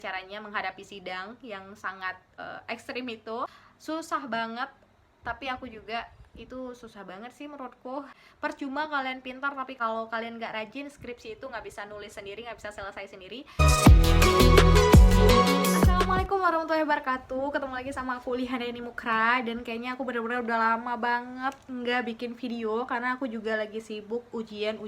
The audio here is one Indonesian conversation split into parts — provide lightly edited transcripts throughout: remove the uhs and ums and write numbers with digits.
Caranya menghadapi sidang yang sangat ekstrim itu susah banget, tapi aku juga itu susah banget sih menurutku. Percuma kalian pintar, tapi kalau kalian nggak rajin, skripsi itu nggak bisa nulis sendiri, nggak bisa selesai sendiri. Assalamualaikum warahmatullahi wabarakatuh. Ketemu lagi sama aku Lihandayani Mukra. Dan kayaknya aku bener-bener udah lama banget nggak bikin video karena aku juga lagi sibuk ujian.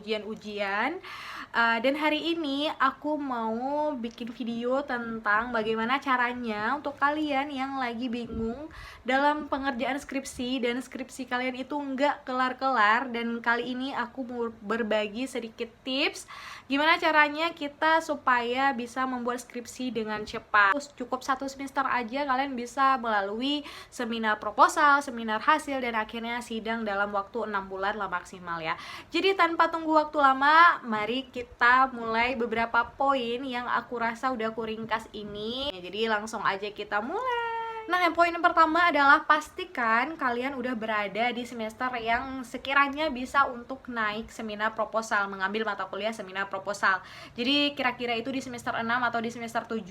Dan hari ini aku mau bikin video tentang bagaimana caranya untuk kalian yang lagi bingung dalam pengerjaan skripsi dan skripsi kalian itu nggak kelar-kelar. Dan kali ini aku mau berbagi sedikit tips gimana caranya kita supaya bisa membuat skripsi dengan cepat. Cukup 1 semester aja kalian bisa melalui seminar proposal, seminar hasil, dan akhirnya sidang dalam waktu 6 bulan lah maksimal ya. Jadi tanpa tunggu waktu lama, mari kita mulai beberapa poin yang aku rasa udah aku ringkas ini. Jadi langsung aja kita mulai. Nah, yang poin yang pertama adalah pastikan kalian udah berada di semester yang sekiranya bisa untuk naik seminar proposal, mengambil mata kuliah seminar proposal. Jadi kira-kira itu di semester 6 atau di semester 7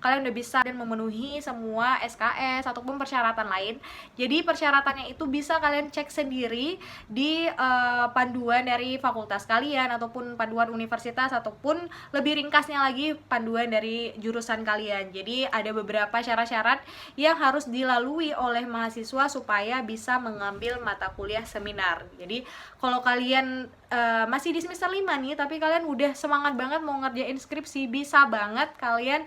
kalian udah bisa dan memenuhi semua SKS ataupun persyaratan lain. Jadi persyaratannya itu bisa kalian cek sendiri di panduan dari fakultas kalian ataupun panduan universitas, ataupun lebih ringkasnya lagi panduan dari jurusan kalian. Jadi ada beberapa syarat-syarat yang harus dilalui oleh mahasiswa supaya bisa mengambil mata kuliah seminar. Jadi kalau kalian masih di semester 5 nih, tapi kalian udah semangat banget mau ngerjain skripsi, bisa banget kalian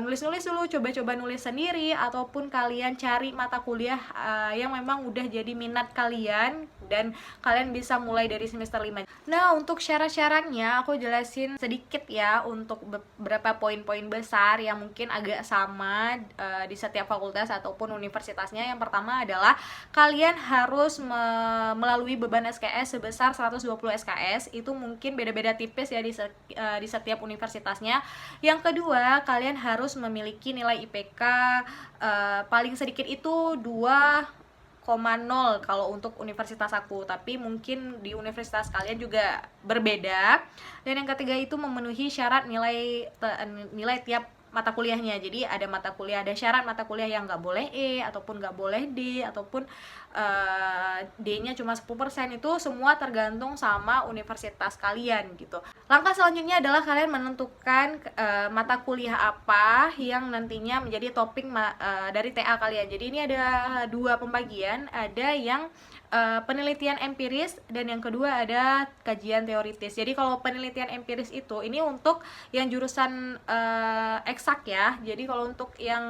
nulis-nulis dulu, coba-coba nulis sendiri, ataupun kalian cari mata kuliah yang memang udah jadi minat kalian dan kalian bisa mulai dari semester 5. Nah, untuk syarat-syaratnya aku jelasin sedikit ya, untuk beberapa poin-poin besar yang mungkin agak sama di setiap fakultas ataupun universitasnya. Yang pertama adalah kalian harus melalui beban SKS sebesar 120 SKS. Itu mungkin beda-beda tipis ya di setiap universitasnya. Yang kedua, kalian harus memiliki nilai IPK paling sedikit itu 2,0 kalau untuk universitas aku, tapi mungkin di universitas kalian juga berbeda. Dan yang ketiga itu memenuhi syarat nilai tiap mata kuliahnya. Jadi ada syarat mata kuliah yang nggak boleh E, ataupun nggak boleh D, ataupun D-nya cuma 10%. Itu semua tergantung sama universitas kalian gitu. Langkah selanjutnya adalah kalian menentukan mata kuliah apa yang nantinya menjadi topik dari TA kalian. Jadi ini ada 2 pembagian, ada yang penelitian empiris dan yang kedua ada kajian teoritis. Jadi kalau penelitian empiris itu ini untuk yang jurusan eksak ya. Jadi kalau untuk yang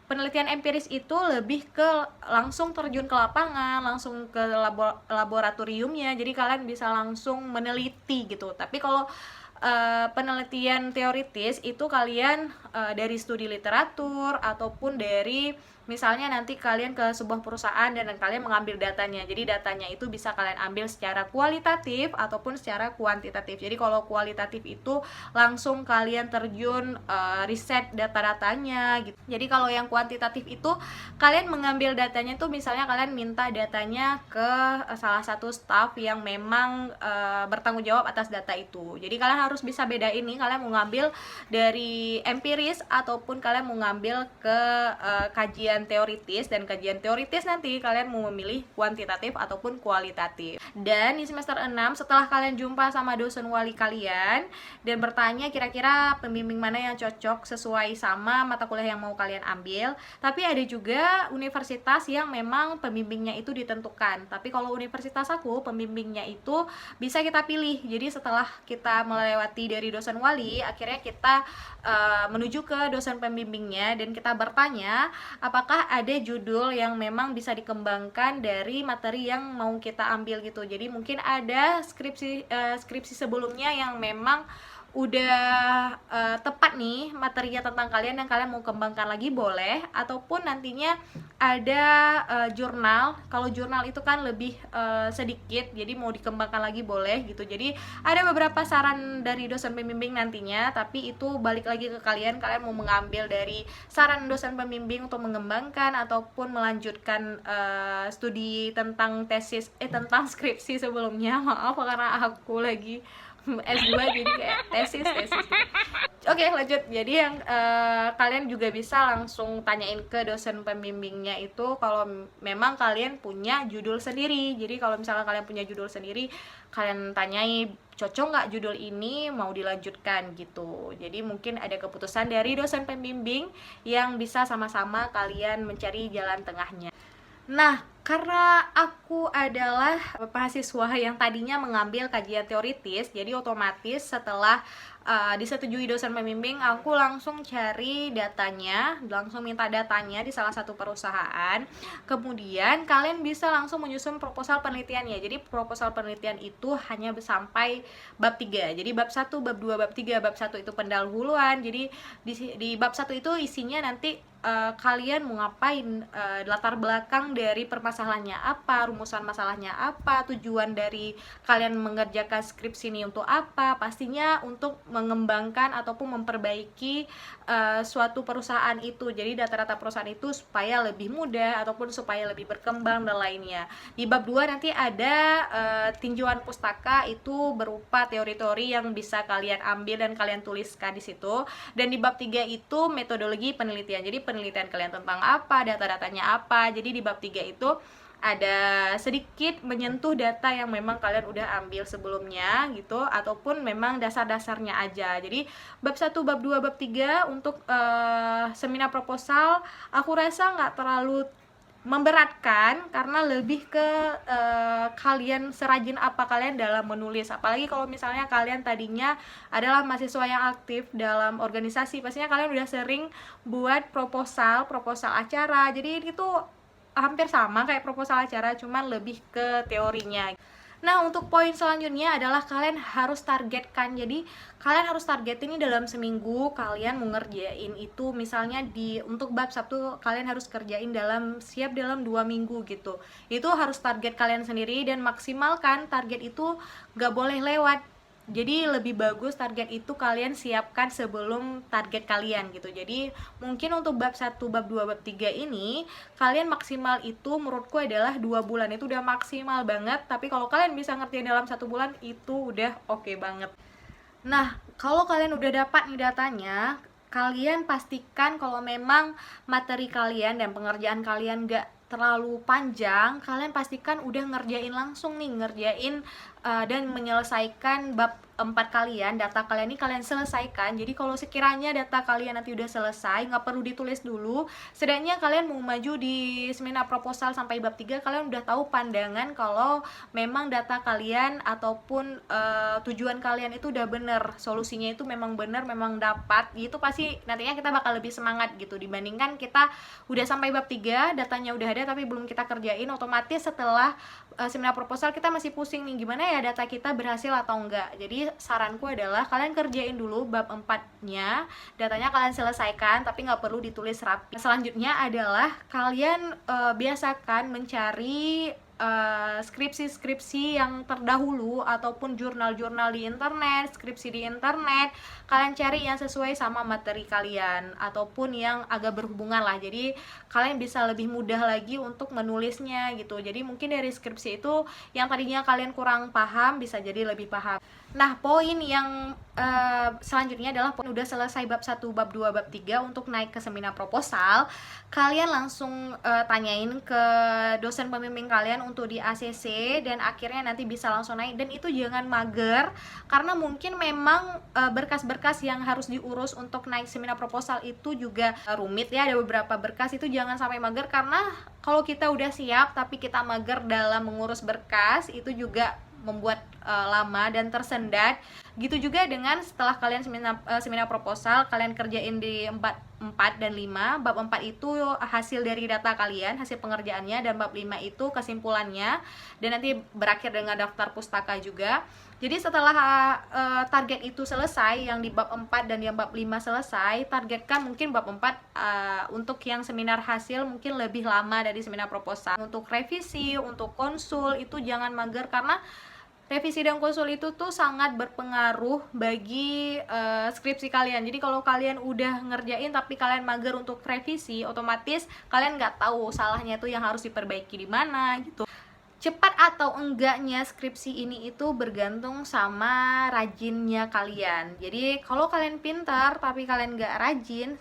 penelitian empiris itu lebih ke langsung terjun ke lapangan, langsung ke laboratoriumnya. Jadi kalian bisa langsung meneliti gitu. Tapi kalau penelitian teoritis itu kalian dari studi literatur ataupun dari misalnya nanti kalian ke sebuah perusahaan dan kalian mengambil datanya. Jadi datanya itu bisa kalian ambil secara kualitatif ataupun secara kuantitatif. Jadi kalau kualitatif itu langsung kalian terjun riset data-datanya gitu. Jadi kalau yang kuantitatif itu kalian mengambil datanya itu misalnya kalian minta datanya ke salah satu staff yang memang bertanggung jawab atas data itu. Jadi kalian harus bisa bedain nih, kalian mau ngambil dari empiris ataupun kalian mau ngambil ke kajian teoritis. Dan kajian teoritis nanti kalian mau memilih kuantitatif ataupun kualitatif. Dan di semester 6 setelah kalian jumpa sama dosen wali kalian dan bertanya kira-kira pembimbing mana yang cocok sesuai sama mata kuliah yang mau kalian ambil. Tapi ada juga universitas yang memang pembimbingnya itu ditentukan. Tapi kalau universitas aku pembimbingnya itu bisa kita pilih. Jadi setelah kita melewati dari dosen wali, akhirnya kita menuju ke dosen pembimbingnya dan kita bertanya apakah ada judul yang memang bisa dikembangkan dari materi yang mau kita ambil gitu. Jadi mungkin ada skripsi sebelumnya yang memang udah tepat nih materinya tentang kalian dan kalian mau kembangkan lagi boleh, ataupun nantinya ada jurnal. Kalau jurnal itu kan lebih sedikit, jadi mau dikembangkan lagi boleh gitu. Jadi ada beberapa saran dari dosen pembimbing nantinya, tapi itu balik lagi ke kalian mau mengambil dari saran dosen pembimbing untuk mengembangkan ataupun melanjutkan studi tentang tentang skripsi sebelumnya. Maaf karena aku lagi S2 jadi kayak tesis gitu. Oke, lanjut. Jadi yang kalian juga bisa langsung tanyain ke dosen pembimbingnya itu kalau memang kalian punya judul sendiri. Jadi kalau misalnya kalian punya judul sendiri, kalian tanyai cocok nggak judul ini mau dilanjutkan gitu. Jadi mungkin ada keputusan dari dosen pembimbing yang bisa sama-sama kalian mencari jalan tengahnya. Nah, karena aku adalah mahasiswa yang tadinya mengambil kajian teoritis, jadi otomatis setelah disetujui dosen pembimbing, aku langsung cari datanya, langsung minta datanya di salah satu perusahaan. Kemudian kalian bisa langsung menyusun proposal penelitiannya. Jadi proposal penelitian itu hanya sampai bab 3. Jadi bab 1, bab 2, bab 3. Bab 1 itu pendahuluan. Jadi di bab 1 itu isinya nanti kalian mau ngapain, latar belakang dari permasalahannya apa, rumusan masalahnya apa, tujuan dari kalian mengerjakan skripsi ini untuk apa, pastinya untuk mengembangkan ataupun memperbaiki suatu perusahaan itu. Jadi data-data perusahaan itu supaya lebih mudah ataupun supaya lebih berkembang dan lainnya. Di bab 2 nanti ada tinjauan pustaka, itu berupa teori-teori yang bisa kalian ambil dan kalian tuliskan di situ. Dan di bab 3 itu metodologi penelitian. Jadi penelitian kalian tentang apa, data-datanya apa. Jadi di bab 3 itu ada sedikit menyentuh data yang memang kalian udah ambil sebelumnya gitu, ataupun memang dasar-dasarnya aja. Jadi bab 1, bab 2, bab 3 untuk seminar proposal aku rasa nggak terlalu memberatkan, karena lebih ke kalian serajin apa kalian dalam menulis. Apalagi kalau misalnya kalian tadinya adalah mahasiswa yang aktif dalam organisasi, pastinya kalian udah sering buat proposal acara. Jadi itu hampir sama kayak proposal acara, cuman lebih ke teorinya. Nah, untuk poin selanjutnya adalah kalian harus targetkan. Jadi kalian harus target ini dalam seminggu kalian mau ngerjain itu. Misalnya untuk bab 1 kalian harus kerjain dalam 2 minggu gitu. Itu harus target kalian sendiri, dan maksimalkan target itu gak boleh lewat. Jadi lebih bagus target itu kalian siapkan sebelum target kalian gitu. Jadi mungkin untuk bab 1, bab 2, bab 3 ini kalian maksimal itu menurutku adalah 2 bulan. Itu udah maksimal banget. Tapi kalau kalian bisa ngerjain dalam 1 bulan itu udah oke banget. Nah, kalau kalian udah dapat nih datanya, kalian pastikan kalau memang materi kalian dan pengerjaan kalian gak terlalu panjang, kalian pastikan udah ngerjain langsung nih, ngerjain dan menyelesaikan bab 4 kalian, data kalian ini kalian selesaikan. Jadi kalau sekiranya data kalian nanti udah selesai, nggak perlu ditulis dulu, setidaknya kalian mau maju di seminar proposal sampai bab 3, kalian udah tahu pandangan kalau memang data kalian ataupun tujuan kalian itu udah bener, solusinya itu memang bener, memang dapat. Itu pasti nantinya kita bakal lebih semangat gitu, dibandingkan kita udah sampai bab 3, datanya udah ada tapi belum kita kerjain. Otomatis setelah seminar proposal kita masih pusing nih, gimana ya data kita berhasil atau enggak. Jadi saranku adalah kalian kerjain dulu bab 4-nya, datanya kalian selesaikan tapi nggak perlu ditulis rapi. Selanjutnya adalah kalian biasakan mencari skripsi-skripsi yang terdahulu ataupun jurnal-jurnal di internet, skripsi di internet. Kalian cari yang sesuai sama materi kalian ataupun yang agak berhubungan lah, jadi kalian bisa lebih mudah lagi untuk menulisnya gitu. Jadi mungkin dari skripsi itu yang tadinya kalian kurang paham bisa jadi lebih paham. Nah, poin yang selanjutnya adalah udah selesai bab 1, bab 2, bab 3 untuk naik ke seminar proposal, kalian langsung tanyain ke dosen pembimbing kalian untuk di ACC, dan akhirnya nanti bisa langsung naik. Dan itu jangan mager, karena mungkin memang berkas-berkas yang harus diurus untuk naik seminar proposal itu juga rumit ya, ada beberapa berkas. Itu jangan sampai mager, karena kalau kita udah siap tapi kita mager dalam mengurus berkas, itu juga membuat lama dan tersendat. Gitu juga dengan setelah kalian seminar proposal, kalian kerjain di 4 dan 5. Bab 4 itu hasil dari data kalian, hasil pengerjaannya, dan bab 5 itu kesimpulannya, dan nanti berakhir dengan daftar pustaka juga. Jadi setelah target itu selesai, yang di bab 4 dan yang bab 5 selesai, targetkan mungkin bab 4 untuk yang seminar hasil mungkin lebih lama dari seminar proposal. Untuk revisi, untuk konsul, itu jangan mager, karena revisi dan konsul itu tuh sangat berpengaruh bagi skripsi kalian. Jadi kalau kalian udah ngerjain tapi kalian mager untuk revisi, otomatis kalian nggak tahu salahnya itu yang harus diperbaiki di mana gitu. Cepat atau enggaknya skripsi ini itu bergantung sama rajinnya kalian. Jadi kalau kalian pintar tapi kalian nggak rajin,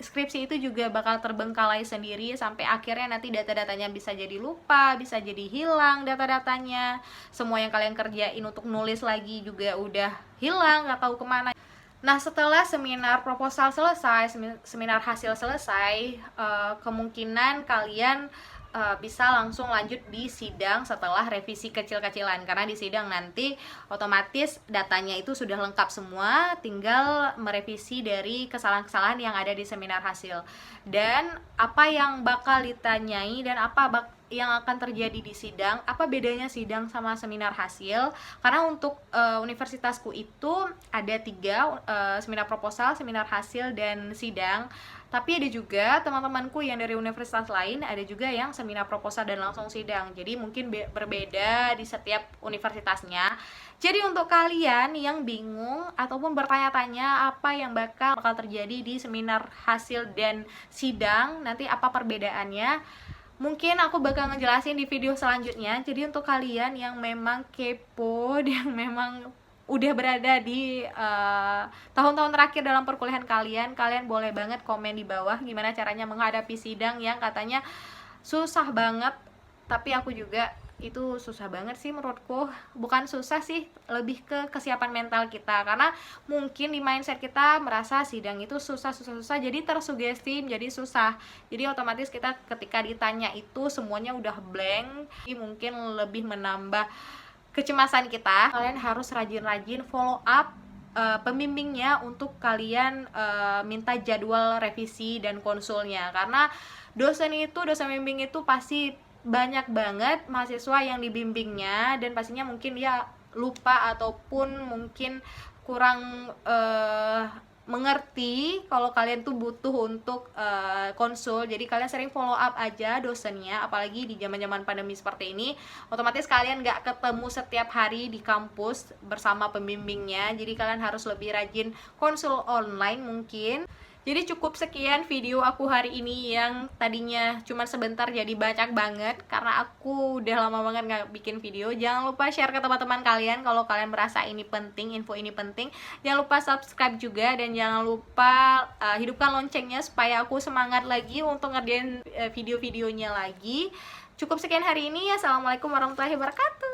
skripsi itu juga bakal terbengkalai sendiri sampai akhirnya nanti data-datanya bisa jadi lupa, bisa jadi hilang data-datanya. Semua yang kalian kerjain untuk nulis lagi juga udah hilang, nggak tahu kemana. Nah, setelah seminar proposal selesai, seminar hasil selesai, kemungkinan kalian bisa langsung lanjut di sidang setelah revisi kecil-kecilan, karena di sidang nanti otomatis datanya itu sudah lengkap semua, tinggal merevisi dari kesalahan-kesalahan yang ada di seminar hasil. Dan apa yang bakal ditanyai dan apa yang akan terjadi di sidang, apa bedanya sidang sama seminar hasil? Karena untuk universitasku itu ada 3, seminar proposal, seminar hasil, dan sidang. Tapi ada juga teman-temanku yang dari universitas lain, ada juga yang seminar proposal dan langsung sidang. Jadi mungkin berbeda di setiap universitasnya. Jadi untuk kalian yang bingung ataupun bertanya-tanya apa yang bakal terjadi di seminar hasil dan sidang, nanti apa perbedaannya, mungkin aku bakal ngejelasin di video selanjutnya. Jadi untuk kalian yang memang kepo dan memang udah berada di tahun-tahun terakhir dalam perkuliahan kalian boleh banget komen di bawah gimana caranya menghadapi sidang yang katanya susah banget. Tapi aku juga itu susah banget sih menurutku. Bukan susah sih, lebih ke kesiapan mental kita, karena mungkin di mindset kita merasa sidang itu susah, jadi tersugesti jadi susah. Jadi otomatis kita ketika ditanya itu semuanya udah blank. Jadi mungkin lebih menambah kecemasan kita. Kalian harus rajin-rajin follow up pembimbingnya untuk kalian minta jadwal revisi dan konsulnya, karena dosen bimbing itu pasti banyak banget mahasiswa yang dibimbingnya, dan pastinya mungkin dia lupa ataupun mungkin kurang mengerti kalau kalian tuh butuh untuk konsul. Jadi kalian sering follow up aja dosennya, apalagi di zaman-zaman pandemi seperti ini, otomatis kalian nggak ketemu setiap hari di kampus bersama pembimbingnya. Jadi kalian harus lebih rajin konsul online mungkin. Jadi cukup sekian video aku hari ini yang tadinya cuma sebentar jadi banyak banget karena aku udah lama banget nggak bikin video. Jangan lupa share ke teman-teman kalian kalau kalian merasa ini penting, info ini penting. Jangan lupa subscribe juga, dan jangan lupa hidupkan loncengnya supaya aku semangat lagi untuk ngerjain video-videonya lagi. Cukup sekian hari ini. Assalamualaikum warahmatullahi wabarakatuh.